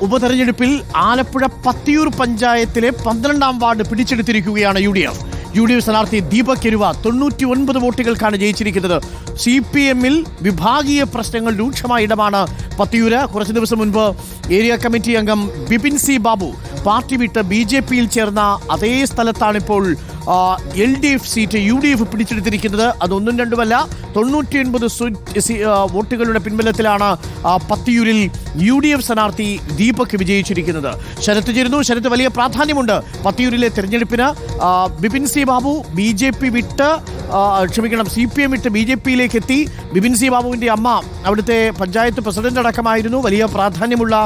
ഉപതെരഞ്ഞെടുപ്പിൽ ആലപ്പുഴ പത്തിയൂർ പഞ്ചായത്തിലെ 12ാം ward പിടിച്ചെടുത്തിരിക്കുകയാണ് U D F സ്ഥാനാർത്ഥി ദീപക് കെരുവ 99 വോട്ടുകൾക്കാണ് ജയിച്ചിരിക്കുന്നത്. CPM-ൽ വിഭാഗീയ പ്രശ്നങ്ങൾ രൂക്ഷമായ ഇടമാണ് പത്തിയൂര്. കുറച്ച് ദിവസം മുൻപ് ഏരിയ കമ്മിറ്റി അംഗം ബിപിൻ സി ബാബു പാർട്ടി വിട്ട് BJP-യിൽ ചേർന്ന അതേ സ്ഥലത്താണിപ്പോൾ LDF സീറ്റ് UDF പിടിച്ചെടുത്തിരിക്കുന്നത്. അതൊന്നും രണ്ടുമല്ല, 99 വോട്ടുകളുടെ പിൻബലത്തിലാണ് പത്തിയൂരിൽ UDF സ്ഥാനാർത്ഥി ദീപക് വിജയിച്ചിരിക്കുന്നത്. ശരത്ത് ചേരുന്നു. ശരത്ത്, വലിയ പ്രാധാന്യമുണ്ട് പത്തിയൂരിലെ തെരഞ്ഞെടുപ്പിന്. ബിപിൻ സി ബാബു CPM വിട്ട് BJP-യിലേക്ക് എത്തി. ബിപിൻ സി ബാബുവിൻ്റെ അമ്മ അവിടുത്തെ പഞ്ചായത്ത് പ്രസിഡന്റ് അടക്കമായിരുന്നു. വലിയ പ്രാധാന്യമുള്ള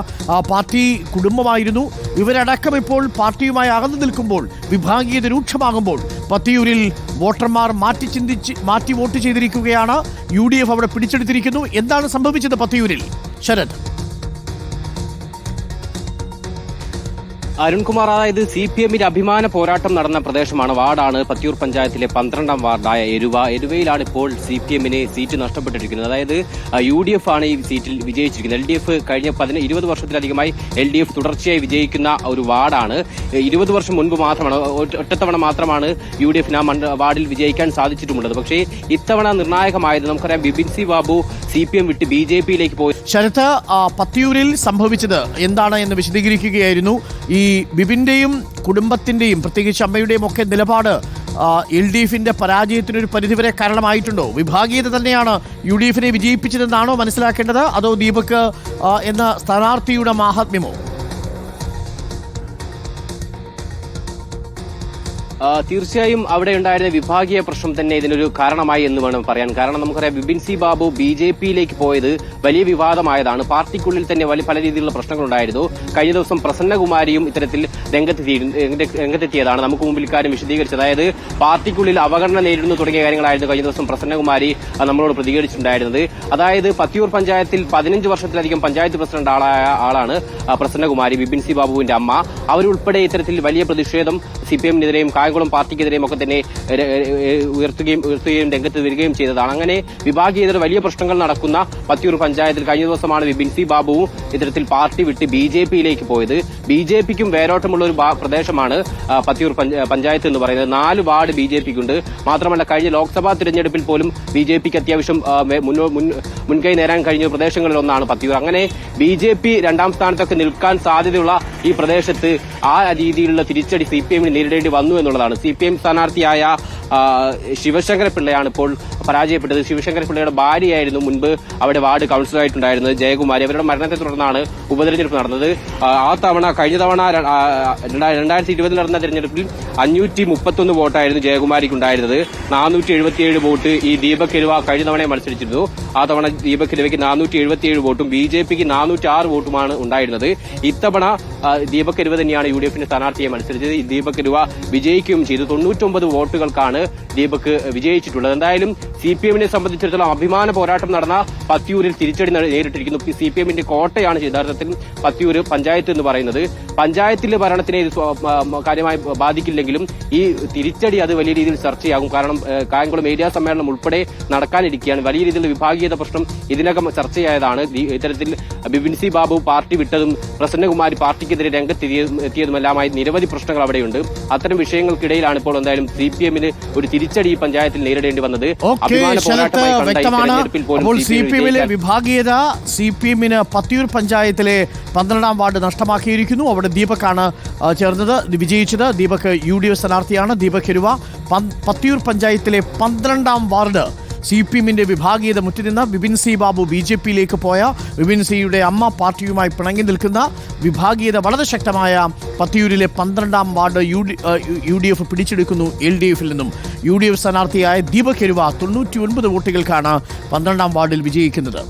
പാർട്ടി കുടുംബമായിരുന്നു. ഇവരടക്കം ഇപ്പോൾ പാർട്ടിയുമായി അകന്നു നിൽക്കുമ്പോൾ, വിഭാഗീയത രൂക്ഷമാകുമ്പോൾ പത്തിയൂരിൽ വോട്ടർമാർ മാറ്റി വോട്ട് ചെയ്തിരിക്കുകയാണ്. UDF അവിടെ പിടിച്ചെടുത്തിരിക്കുന്നു. എന്താണ് സംഭവിച്ചത് പത്തിയൂരിൽ, ശരത്? അരുൺകുമാർ, അതായത് CPM-ന്റെ അഭിമാന പോരാട്ടം നടന്ന പ്രദേശമാണ്, വാർഡാണ് പത്തിയൂർ പഞ്ചായത്തിലെ 12ാം വാർഡായ എരുവയിലാണ് ഇപ്പോൾ CPM-ന് സീറ്റ് നഷ്ടപ്പെട്ടിരിക്കുന്നത്. അതായത് UDF ആണ് ഈ സീറ്റിൽ വിജയിച്ചിരിക്കുന്നത്. LDF കഴിഞ്ഞ 20 വർഷത്തിലധികമായി LDF തുടർച്ചയായി വിജയിക്കുന്ന ഒരു വാർഡാണ്. 20 വർഷം മുൻപ് മാത്രമാണ്, ഒറ്റത്തവണ മാത്രമാണ് UDF-ന് ആ വാർഡിൽ വിജയിക്കാൻ സാധിച്ചിട്ടുമുള്ളത്. പക്ഷേ ഇത്തവണ നിർണായകമായത് നമുക്കറിയാം, ബിപിൻ സി ബാബു CPM വിട്ട് BJP-യിലേക്ക് പോയി. ശരത്ത്, പത്തിയൂരിൽ സംഭവിച്ചത് എന്താണ് എന്ന് വിശദീകരിക്കുകയായിരുന്നു. ഈ ബിപിന്റെയും കുടുംബത്തിന്റെയും പ്രത്യേകിച്ച് അമ്മയുടെയും ഒക്കെ നിലപാട് LDF-ന്റെ പരാജയത്തിനൊരു പരിധിവരെ കാരണമായിട്ടുണ്ടോ? വിഭാഗീയത തന്നെയാണ് UDF-നെ വിജയിപ്പിച്ചതെന്നാണോ മനസ്സിലാക്കേണ്ടത്, അതോ ദീപക് എന്ന സ്ഥാനാർത്ഥിയുടെ മാഹാത്മ്യമോ? തീർച്ചയായും അവിടെ ഉണ്ടായിരുന്ന വിഭാഗീയ പ്രശ്നം തന്നെ ഇതിനൊരു കാരണമായി എന്ന് വേണം പറയാൻ. കാരണം നമുക്കറിയാം, ബിപിൻ സി ബാബു BJP-യിലേക്ക് പോയത് വലിയ വിവാദമായതാണ്. പാർട്ടിക്കുള്ളിൽ തന്നെ പല രീതിയിലുള്ള പ്രശ്നങ്ങളുണ്ടായിരുന്നു. കഴിഞ്ഞ ദിവസം പ്രസന്നകുമാരിയും ഇത്തരത്തിൽ രംഗത്തെത്തിയതാണ് നമുക്ക് മുമ്പിൽ ഇക്കാര്യം വിശദീകരിച്ചത്. അതായത് പാർട്ടിക്കുള്ളിൽ അവഗണന നേരിടുന്നു തുടങ്ങിയ കാര്യങ്ങളായിരുന്നു കഴിഞ്ഞ ദിവസം പ്രസന്നകുമാരി നമ്മളോട് പ്രതികരിച്ചിട്ടുണ്ടായിരുന്നത്. അതായത് പത്തിയൂർ പഞ്ചായത്തിൽ 15 വർഷത്തിലധികം പഞ്ചായത്ത് പ്രസിഡന്റ് ആളാണ് പ്രസന്നകുമാരി, ബിപിൻ സി ബാബുവിന്റെ അമ്മ. അവരുൾപ്പെടെ ഇത്തരത്തിൽ വലിയ പ്രതിഷേധം CPM-നെതിരെയും കായംകുളം പാർട്ടിക്കെതിരെയും ഒക്കെ തന്നെ ഉയർത്തുകയും രംഗത്ത് വരികയും ചെയ്തതാണ്. അങ്ങനെ വിഭാഗീയതയുടെ വലിയ പ്രശ്നങ്ങൾ നടക്കുന്ന പത്തിയൂർ പഞ്ചായത്തിൽ കഴിഞ്ഞ ദിവസമാണ് ബിപിൻ സി ബാബുവും ഇത്തരത്തിൽ പാർട്ടി വിട്ട് BJP-യിലേക്ക് പോയത്. BJP-ക്കും വേരോട്ടമുള്ള ഒരു പ്രദേശമാണ് പത്തിയൂർ പഞ്ചായത്ത് എന്ന് പറയുന്നത്. 4 വാർഡ് BJP-ക്കുണ്ട്. മാത്രമല്ല, കഴിഞ്ഞ ലോക്സഭാ തിരഞ്ഞെടുപ്പിൽ പോലും BJP-ക്ക് അത്യാവശ്യം മുൻകൈ നേരാൻ കഴിഞ്ഞ പ്രദേശങ്ങളിലൊന്നാണ് പത്തിയൂർ. അങ്ങനെ BJP 2ാം സ്ഥാനത്തൊക്കെ നിൽക്കാൻ സാധ്യതയുള്ള ഈ പ്രദേശത്ത് ആ രീതിയിലുള്ള തിരിച്ചടി CPM-ന് നേരിടേണ്ടി വന്നു എന്നുള്ളതാണ്. CPM സ്ഥാനാർത്ഥിയായ ശിവശങ്കരപിള്ളയാണ് ഇപ്പോൾ പരാജയപ്പെട്ടത്. ശിവശങ്കരപിള്ളയുടെ ഭാര്യയായിരുന്നു മുൻപ് അവിടെ വാർഡ് കൌൺസിലറായിട്ടുണ്ടായിരുന്നത്, ജയകുമാരി. അവരുടെ മരണത്തെ തുടർന്നാണ് ഉപതെരഞ്ഞെടുപ്പ് നടന്നത്. കഴിഞ്ഞ തവണ 2020 നടന്ന തെരഞ്ഞെടുപ്പിൽ 531 വോട്ടായിരുന്നു ജയകുമാരിക്ക് ഉണ്ടായിരുന്നത്. 477 വോട്ട് ഈ ദീപക് കെരുവ കഴിഞ്ഞ തവണ മത്സരിച്ചിരുന്നു. ആ തവണ ദീപക് കെരുവയ്ക്ക് 477 വോട്ടും BJP-ക്ക് 406 വോട്ടുമാണ് ഉണ്ടായിരുന്നത്. ഇത്തവണ ദീപക് കെരുവ തന്നെയാണ് UDF-ന്റെ സ്ഥാനാർത്ഥിയെ മത്സരിച്ചത്. ദീപക് കെരുവ വിജയിക്കുകയും ചെയ്തു. 99 വോട്ടുകൾക്കാണ് ദീപക് വിജയിച്ചിട്ടുള്ളത്. എന്തായാലും CPM-നെ സംബന്ധിച്ചിടത്തോളം അഭിമാന പോരാട്ടം നടന്ന പത്തിയൂരിൽ തിരിച്ചടി നേരിട്ടിരിക്കുന്നു. CPM-ന്റെ കോട്ടയാണ് യഥാർത്ഥത്തിൽ പത്തിയൂർ പഞ്ചായത്ത് എന്ന് പറയുന്നത്. പഞ്ചായത്തിലെ ഭരണത്തിനെ ഇത് കാര്യമായി ബാധിക്കില്ലെങ്കിലും ഈ തിരിച്ചടി അത് വലിയ രീതിയിൽ ചർച്ചയാകും. കാരണം കായംകുളം ഏരിയ സമ്മേളനം ഉൾപ്പെടെ നടക്കാനിരിക്കുകയാണ്. വലിയ രീതിയിലുള്ള വിഭാഗീയത പ്രശ്നം ഇതിനകം ചർച്ചയായതാണ്. ഇത്തരത്തിൽ ബിപിൻ സി ബാബു പാർട്ടി വിട്ടതും പ്രസന്നകുമാരി പാർട്ടിക്കെതിരെ രംഗത്തെത്തിയതുമെല്ലാമായി നിരവധി പ്രശ്നങ്ങൾ അവിടെയുണ്ട്. അത്തരം വിഷയങ്ങൾക്കിടയിലാണ് ഇപ്പോൾ എന്തായാലും CPM-ന് ഒരു തിരിച്ചടി ഈ പഞ്ചായത്തിൽ നേരിടേണ്ടി വന്നത്. അപ്പോൾ CPM-ലെ വിഭാഗീയത CPM-ന് പത്തിയൂർ പഞ്ചായത്തിലെ 12ാം വാർഡ് നഷ്ടമാക്കിയിരിക്കുന്നു. അവിടെ ദീപക്കാണ് ചേർന്നത്, വിജയിച്ചത്. ദീപക് UDF സ്ഥാനാർത്ഥിയാണ്. ദീപക് കെരുവ പത്തിയൂർ പഞ്ചായത്തിലെ 12ാം വാർഡ് CPM-ന്റെ വിഭാഗീയത മുറ്റിനിന്ന ബിപിൻ സി ബാബു BJP-യിലേക്ക് പോയ, ബിപിൻ സിയുടെ അമ്മ പാർട്ടിയുമായി പിണങ്ങി നിൽക്കുന്ന വിഭാഗീയത വളരെ ശക്തമായ പത്തിയൂരിലെ 12ാം വാർഡ് UDF പിടിച്ചെടുക്കുന്നു LDF-ൽ നിന്നും. UDF സ്ഥാനാർത്ഥിയായ ദീപക് കെരുവ 99 വോട്ടുകൾക്കാണ് 12ാം വാർഡിൽ വിജയിക്കുന്നത്.